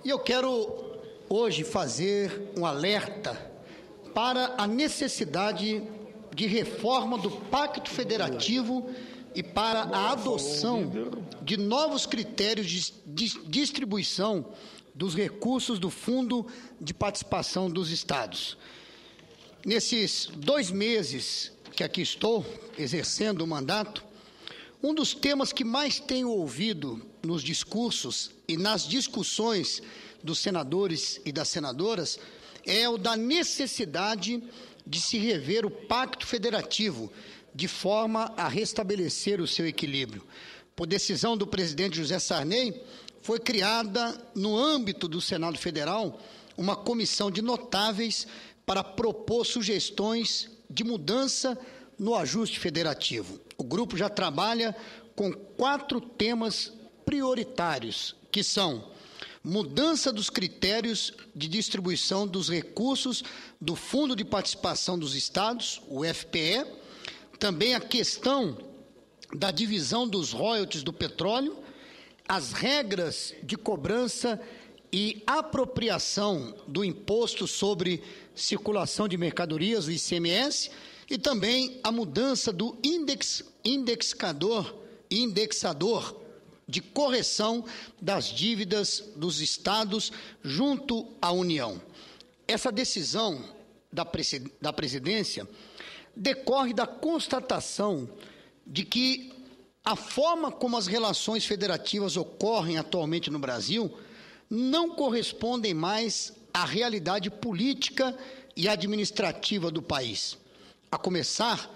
E eu quero hoje fazer um alerta para a necessidade de reforma do Pacto Federativo e para a adoção de novos critérios de distribuição dos recursos do Fundo de Participação dos Estados. Nesses 2 meses que aqui estou exercendo o mandato, um dos temas que mais tenho ouvido nos discursos e nas discussões dos senadores e das senadoras é o da necessidade de se rever o Pacto Federativo, de forma a restabelecer o seu equilíbrio. Por decisão do presidente José Sarney, foi criada, no âmbito do Senado Federal, uma comissão de notáveis para propor sugestões de mudança no ajuste federativo. O grupo já trabalha com 4 temas prioritários, que são mudança dos critérios de distribuição dos recursos do Fundo de Participação dos Estados, o FPE, também a questão da divisão dos royalties do petróleo, as regras de cobrança e apropriação do Imposto sobre Circulação de Mercadorias, o ICMS, e também a mudança do indexador de correção das dívidas dos estados junto à União. Essa decisão da presidência decorre da constatação de que a forma como as relações federativas ocorrem atualmente no Brasil não correspondem mais à realidade política e administrativa do país. A começar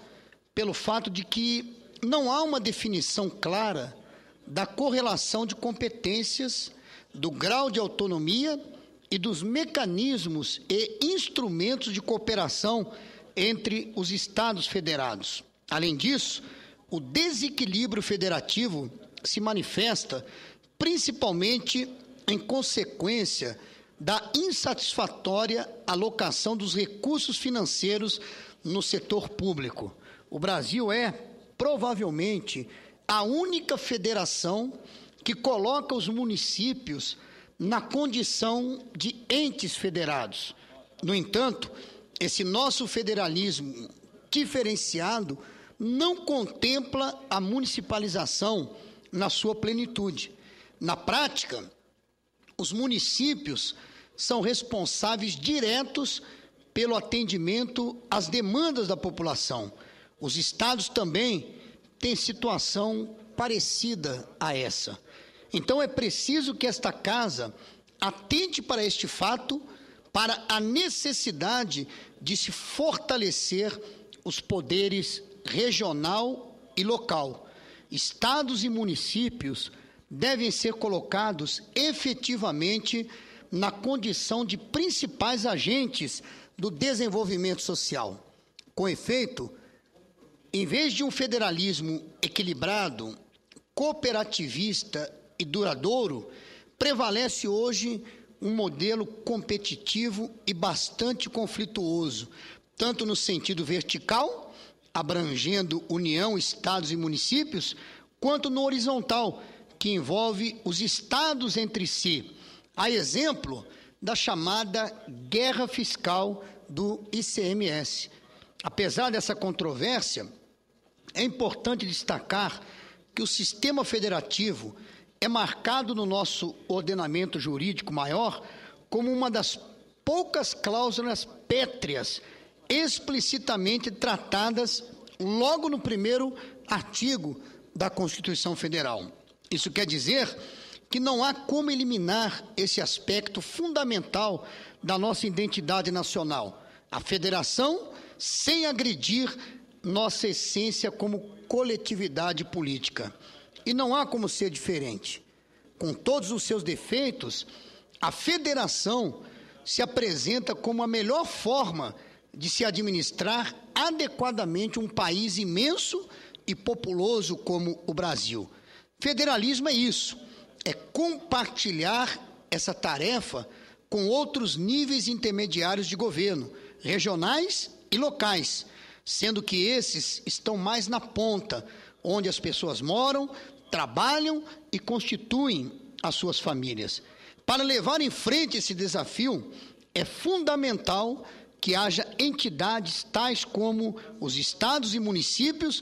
pelo fato de que não há uma definição clara da correlação de competências, do grau de autonomia e dos mecanismos e instrumentos de cooperação entre os Estados federados. Além disso, o desequilíbrio federativo se manifesta principalmente em consequência da insatisfatória alocação dos recursos financeiros no setor público. O Brasil é, provavelmente, a única federação que coloca os municípios na condição de entes federados. No entanto, esse nosso federalismo diferenciado não contempla a municipalização na sua plenitude. Na prática, os municípios são responsáveis diretos pelo atendimento às demandas da população. Os estados também têm situação parecida a essa. Então, é preciso que esta casa atente para este fato, para a necessidade de se fortalecer os poderes regional e local. Estados e municípios devem ser colocados efetivamente na condição de principais agentes do desenvolvimento social. Com efeito, em vez de um federalismo equilibrado, cooperativista e duradouro, prevalece hoje um modelo competitivo e bastante conflituoso, tanto no sentido vertical, abrangendo União, estados e municípios, quanto no horizontal, que envolve os estados entre si, a exemplo da chamada guerra fiscal do ICMS. Apesar dessa controvérsia, é importante destacar que o sistema federativo é marcado no nosso ordenamento jurídico maior como uma das poucas cláusulas pétreas explicitamente tratadas logo no primeiro artigo da Constituição Federal. Isso quer dizer que não há como eliminar esse aspecto fundamental da nossa identidade nacional, a federação, sem agredir nossa essência como coletividade política. E não há como ser diferente. Com todos os seus defeitos, a federação se apresenta como a melhor forma de se administrar adequadamente um país imenso e populoso como o Brasil. Federalismo é isso, é compartilhar essa tarefa com outros níveis intermediários de governo, regionais e locais, sendo que esses estão mais na ponta, onde as pessoas moram, trabalham e constituem as suas famílias. Para levar em frente esse desafio, é fundamental que haja entidades tais como os estados e municípios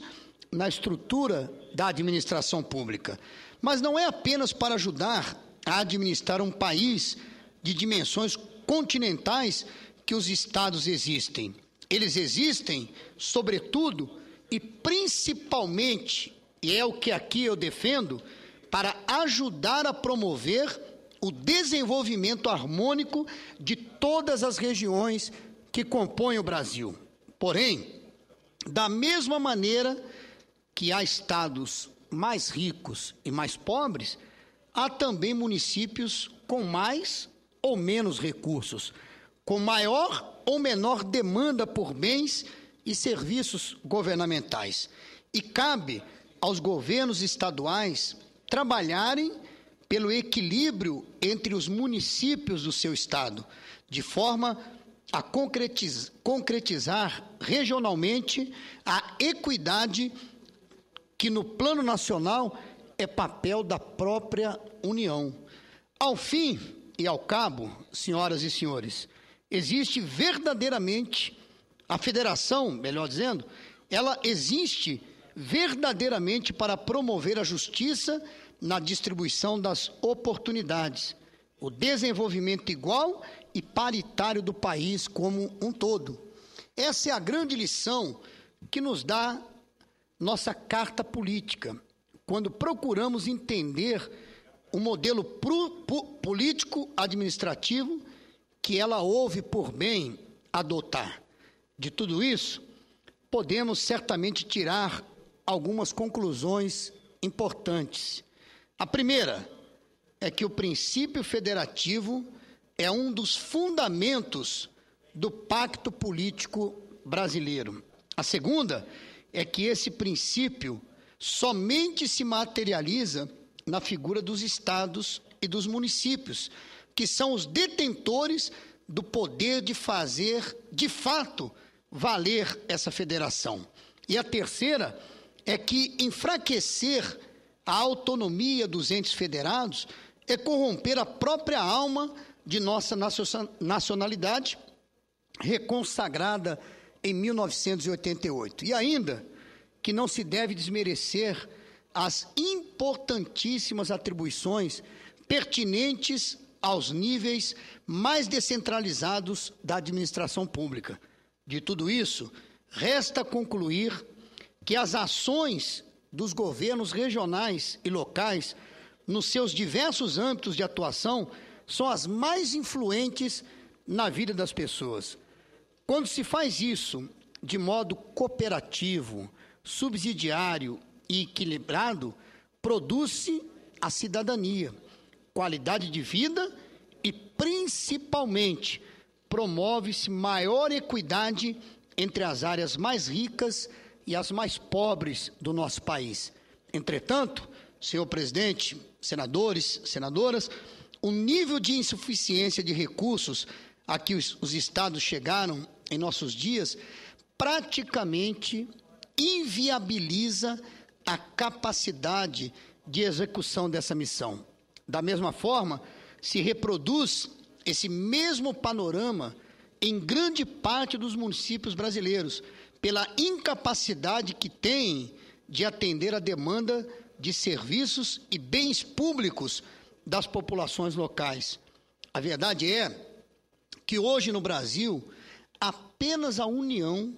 na estrutura da administração pública. Mas não é apenas para ajudar a administrar um país de dimensões continentais que os estados existem. Eles existem, sobretudo e principalmente, e é o que aqui eu defendo, para ajudar a promover o desenvolvimento harmônico de todas as regiões que compõem o Brasil. Porém, da mesma maneira que há estados mais ricos e mais pobres, há também municípios com mais ou menos recursos, com maior ou menor demanda por bens e serviços governamentais. E cabe aos governos estaduais trabalharem pelo equilíbrio entre os municípios do seu estado, de forma a concretizar regionalmente a equidade que no plano nacional é papel da própria União. Ao fim e ao cabo, senhoras e senhores, existe verdadeiramente, a federação, melhor dizendo, ela existe verdadeiramente para promover a justiça na distribuição das oportunidades, o desenvolvimento igual e paritário do país como um todo. Essa é a grande lição que nos dá nossa carta política, quando procuramos entender o modelo político-administrativo que ela houve por bem adotar. De tudo isso, podemos certamente tirar algumas conclusões importantes. A primeira é que o princípio federativo é um dos fundamentos do pacto político brasileiro. A segunda é que esse princípio somente se materializa na figura dos estados e dos municípios, que são os detentores do poder de fazer, de fato, valer essa federação. E a terceira é que enfraquecer a autonomia dos entes federados é corromper a própria alma de nossa nacionalidade, reconsagrada em 1988. E ainda que não se deve desmerecer as importantíssimas atribuições pertinentes aos níveis mais descentralizados da administração pública. De tudo isso, resta concluir que as ações dos governos regionais e locais, nos seus diversos âmbitos de atuação, são as mais influentes na vida das pessoas. Quando se faz isso de modo cooperativo, subsidiário e equilibrado, produz-se a cidadania, qualidade de vida e, principalmente, promove-se maior equidade entre as áreas mais ricas e as mais pobres do nosso país. Entretanto, senhor presidente, senadores, senadoras, o nível de insuficiência de recursos a que os estados chegaram em nossos dias praticamente inviabiliza a capacidade de execução dessa missão. Da mesma forma, se reproduz esse mesmo panorama em grande parte dos municípios brasileiros, pela incapacidade que têm de atender a demanda de serviços e bens públicos das populações locais. A verdade é que hoje no Brasil, apenas a União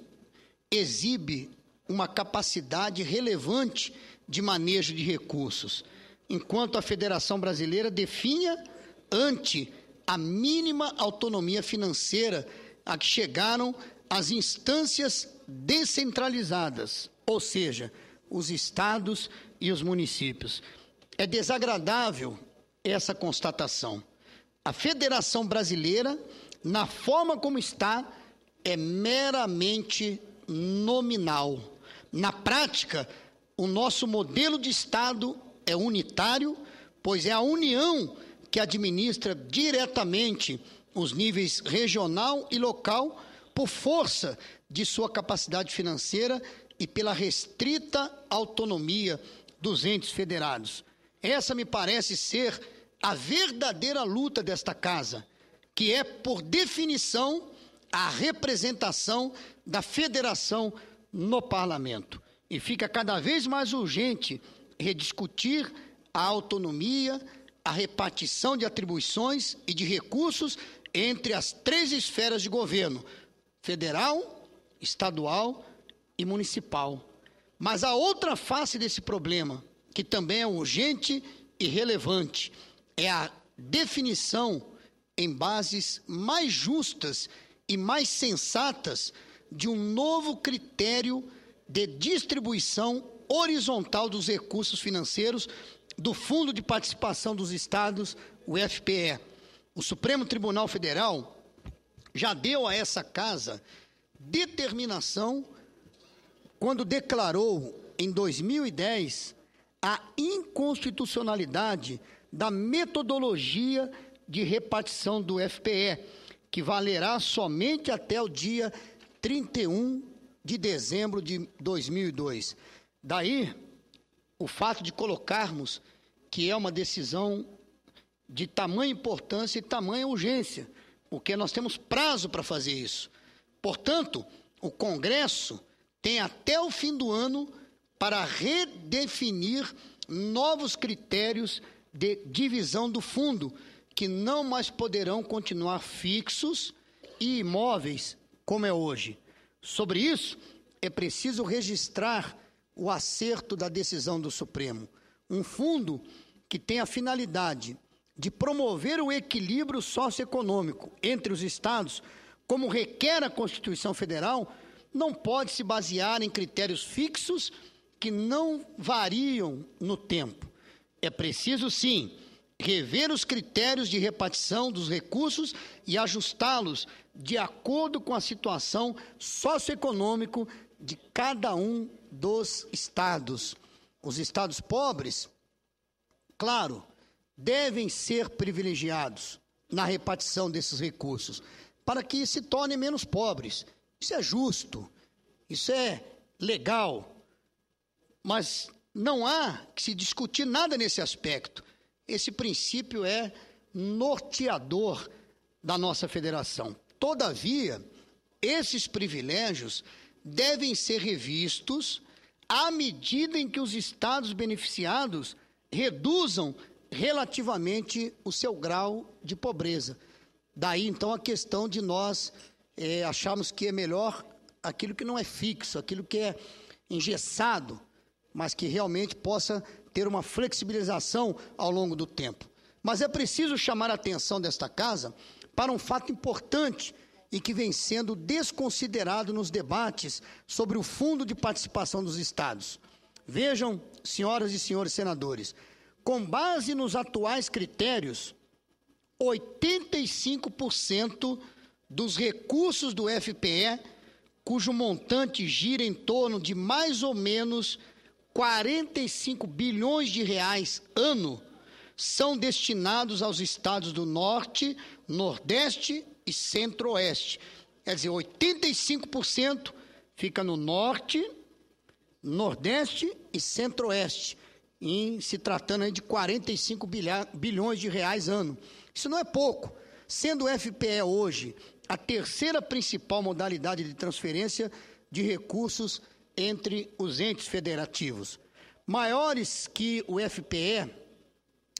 exibe uma capacidade relevante de manejo de recursos, enquanto a Federação Brasileira definha ante a mínima autonomia financeira a que chegaram as instâncias descentralizadas, ou seja, os estados e os municípios. É desagradável essa constatação. A Federação Brasileira, na forma como está, é meramente nominal. Na prática, o nosso modelo de Estado é unitário, pois é a União que administra diretamente os níveis regional e local por força de sua capacidade financeira e pela restrita autonomia dos entes federados. Essa me parece ser a verdadeira luta desta casa, que é, por definição, a representação da federação no parlamento. E fica cada vez mais urgente rediscutir a autonomia, a repartição de atribuições e de recursos entre as 3 esferas de governo: federal, estadual e municipal. Mas a outra face desse problema, que também é urgente e relevante, é a definição em bases mais justas e mais sensatas de um novo critério de distribuição horizontal dos recursos financeiros do Fundo de Participação dos Estados, o FPE. O Supremo Tribunal Federal já deu a essa casa determinação quando declarou, em 2010, a inconstitucionalidade da metodologia de repartição do FPE, que valerá somente até o dia 31 de dezembro de 2002. Daí, o fato de colocarmos que é uma decisão de tamanha importância e tamanha urgência, porque nós temos prazo para fazer isso. Portanto, o Congresso tem até o fim do ano para redefinir novos critérios de divisão do fundo, que não mais poderão continuar fixos e imóveis como é hoje. Sobre isso, é preciso registrar o acerto da decisão do Supremo. Um fundo que tem a finalidade de promover o equilíbrio socioeconômico entre os estados, como requer a Constituição Federal, não pode se basear em critérios fixos que não variam no tempo. É preciso, sim, rever os critérios de repartição dos recursos e ajustá-los de acordo com a situação socioeconômica de cada um dos estados. Os estados pobres, claro, devem ser privilegiados na repartição desses recursos, para que se tornem menos pobres. Isso é justo, isso é legal, mas não há que se discutir nada nesse aspecto. Esse princípio é norteador da nossa federação. Todavia, esses privilégios devem ser revistos à medida em que os estados beneficiados reduzam relativamente o seu grau de pobreza. Daí, então, a questão de nós acharmos que é melhor aquilo que não é fixo, aquilo que é engessado, mas que realmente possa ter uma flexibilização ao longo do tempo. Mas é preciso chamar a atenção desta casa para um fato importante e que vem sendo desconsiderado nos debates sobre o Fundo de Participação dos Estados. Vejam, senhoras e senhores senadores, com base nos atuais critérios, 85% dos recursos do FPE, cujo montante gira em torno de mais ou menos 45 bilhões de reais ano, são destinados aos estados do Norte, Nordeste e Centro-Oeste. Quer dizer, 85% fica no Norte, Nordeste e Centro-Oeste, se tratando aí de 45 bilhões de reais ano. Isso não é pouco, sendo o FPE hoje a terceira principal modalidade de transferência de recursos entre os entes federativos. Maiores que o FPE,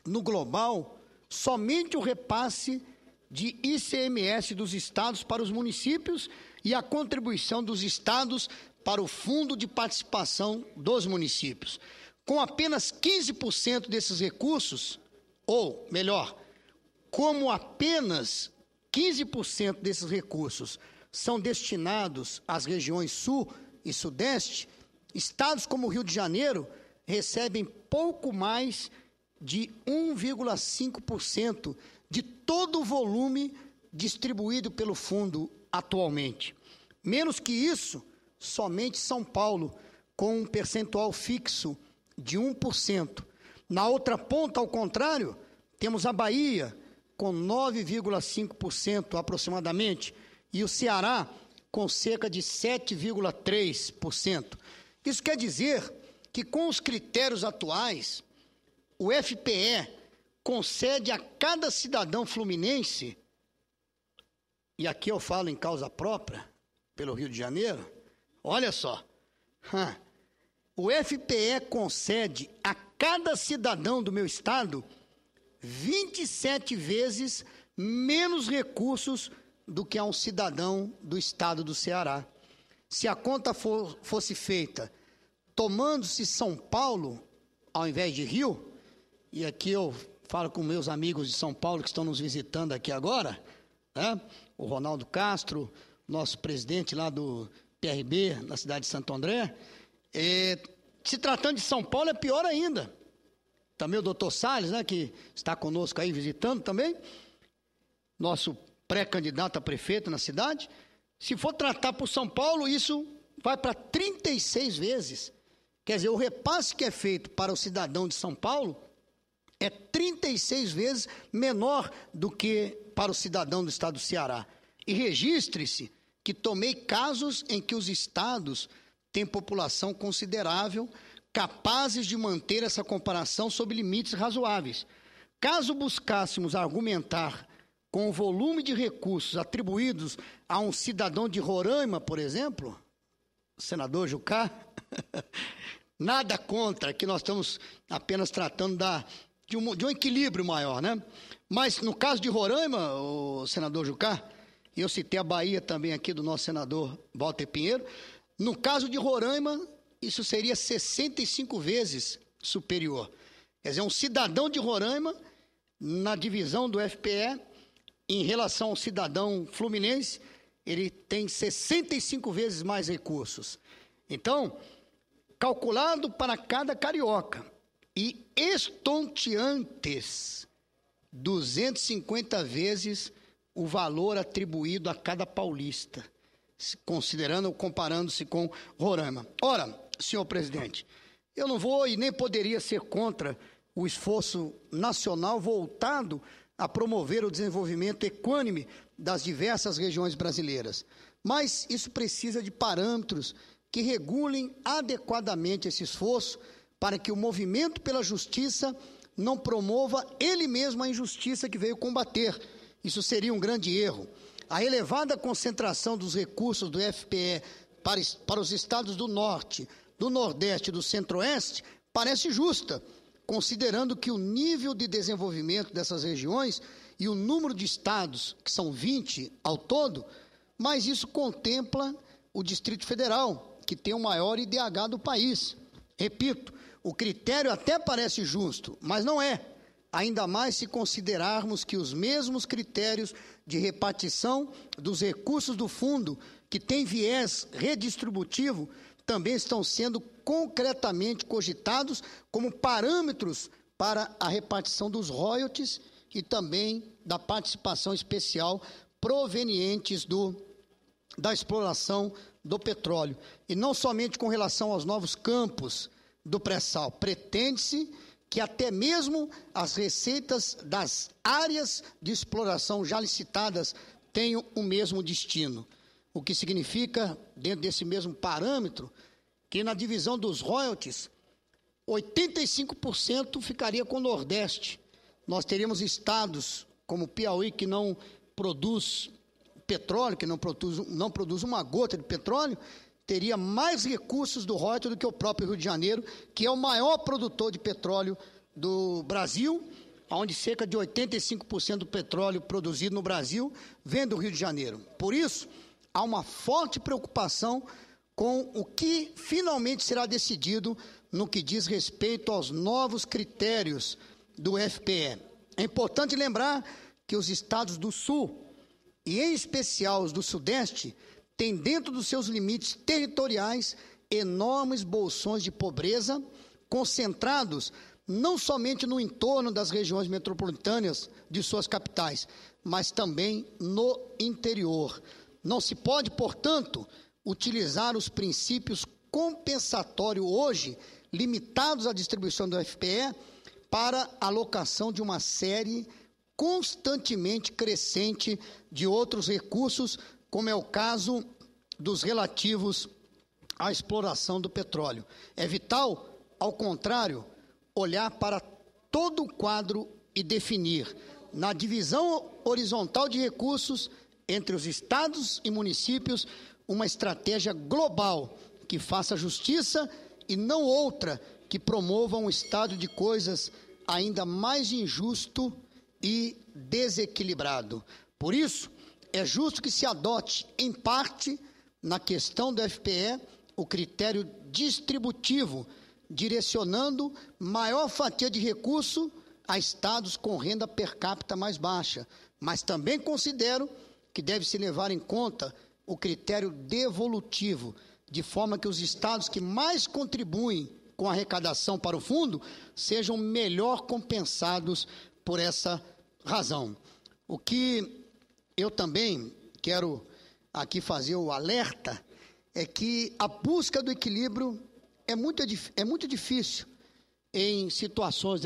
no global, somente o repasse de ICMS dos estados para os municípios e a contribuição dos estados para o Fundo de Participação dos Municípios. Com apenas 15% desses recursos, ou melhor, como apenas 15% desses recursos são destinados às regiões Sul e Sudeste, estados como o Rio de Janeiro recebem pouco mais de 1,5% de todo o volume distribuído pelo fundo atualmente. Menos que isso, somente São Paulo, com um percentual fixo de 1%. Na outra ponta, ao contrário, temos a Bahia, com 9,5% aproximadamente, e o Ceará, com cerca de 7,3%. Isso quer dizer que, com os critérios atuais, o FPE concede a cada cidadão fluminense, e aqui eu falo em causa própria, pelo Rio de Janeiro, olha só, o FPE concede a cada cidadão do meu estado 27 vezes menos recursos do que a um cidadão do estado do Ceará. Se a conta fosse feita tomando-se São Paulo ao invés de Rio, e aqui eu falo com meus amigos de São Paulo que estão nos visitando aqui agora, né? O Ronaldo Castro, nosso presidente lá do PRB, na cidade de Santo André. Se tratando de São Paulo, é pior ainda. Também o doutor Salles, né, que está conosco aí visitando também, nosso pré-candidato a prefeito na cidade. Se for tratar por São Paulo, isso vai para 36 vezes. Quer dizer, o repasse que é feito para o cidadão de São Paulo é 36 vezes menor do que para o cidadão do estado do Ceará. E registre-se que tomei casos em que os estados têm população considerável, capazes de manter essa comparação sob limites razoáveis. Caso buscássemos argumentar com o volume de recursos atribuídos a um cidadão de Roraima, por exemplo, o senador Jucá, nada contra, que nós estamos apenas tratando de um equilíbrio maior, né? Mas no caso de Roraima, o senador Jucá, e eu citei a Bahia também aqui do nosso senador Walter Pinheiro, no caso de Roraima, isso seria 65 vezes superior. Quer dizer, um cidadão de Roraima, na divisão do FPE, em relação ao cidadão fluminense, ele tem 65 vezes mais recursos. Então, calculado para cada carioca e estonteantes 250 vezes o valor atribuído a cada paulista, comparando-se com Roraima. Ora, senhor presidente, eu não vou e nem poderia ser contra o esforço nacional voltado a promover o desenvolvimento equânime das diversas regiões brasileiras, mas isso precisa de parâmetros que regulem adequadamente esse esforço para que o movimento pela justiça não promova ele mesmo a injustiça que veio combater. Isso seria um grande erro. A elevada concentração dos recursos do FPE para os estados do Norte, do Nordeste e do Centro-Oeste parece justa, considerando que o nível de desenvolvimento dessas regiões e o número de estados, que são 20 ao todo, mas isso contempla o Distrito Federal, que tem o maior IDH do país. Repito, o critério até parece justo, mas não é. Ainda mais se considerarmos que os mesmos critérios de repartição dos recursos do fundo, que tem viés redistributivo, também estão sendo concretamente cogitados como parâmetros para a repartição dos royalties e também da participação especial provenientes da exploração do petróleo. E não somente com relação aos novos campos do pré-sal, pretende-se que até mesmo as receitas das áreas de exploração já licitadas tenham o mesmo destino, o que significa, dentro desse mesmo parâmetro, que na divisão dos royalties, 85% ficaria com o Nordeste. Nós teríamos estados como Piauí, que não produz petróleo, que não produz uma gota de petróleo, teria mais recursos do royalties do que o próprio Rio de Janeiro, que é o maior produtor de petróleo do Brasil, onde cerca de 85% do petróleo produzido no Brasil vem do Rio de Janeiro. Por isso, há uma forte preocupação com o que finalmente será decidido no que diz respeito aos novos critérios do FPE. É importante lembrar que os estados do Sul, e em especial os do Sudeste, têm dentro dos seus limites territoriais enormes bolsões de pobreza concentrados não somente no entorno das regiões metropolitanas de suas capitais, mas também no interior. Não se pode, portanto, utilizar os princípios compensatórios hoje, limitados à distribuição do FPE, para a alocação de uma série constantemente crescente de outros recursos, como é o caso dos relativos à exploração do petróleo. É vital, ao contrário, olhar para todo o quadro e definir, na divisão horizontal de recursos entre os estados e municípios, uma estratégia global que faça justiça e não outra que promova um estado de coisas ainda mais injusto e desequilibrado. Por isso, é justo que se adote, em parte, na questão do FPE, o critério distributivo, direcionando maior fatia de recurso a estados com renda per capita mais baixa. Mas também considero que deve-se levar em conta o critério devolutivo, de forma que os estados que mais contribuem com a arrecadação para o fundo sejam melhor compensados por essa razão. O que eu também quero aqui fazer o alerta é que a busca do equilíbrio é muito difícil em situações